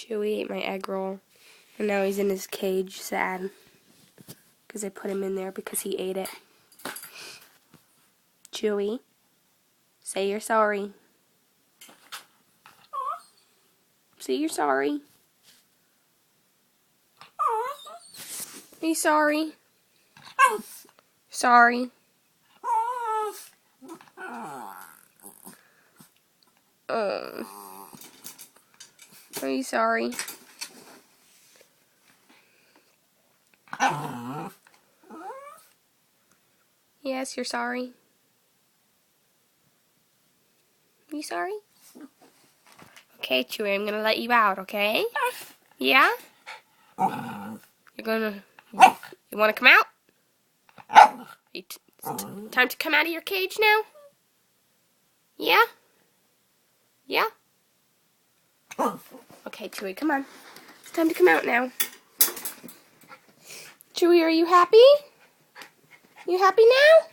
Chewy ate my egg roll, and now he's in his cage, sad. Because I put him in there because he ate it. Chewy, say you're sorry. Say you're sorry. Are you sorry? Sorry. Are you sorry? Yes, you're sorry. Are you sorry? Okay, Chewy, I'm gonna let you out, okay? Yeah? You're gonna... You wanna come out? It's time to come out of your cage now? Yeah? Yeah? Okay, Chewy, come on. It's time to come out now. Chewy, are you happy? You happy now?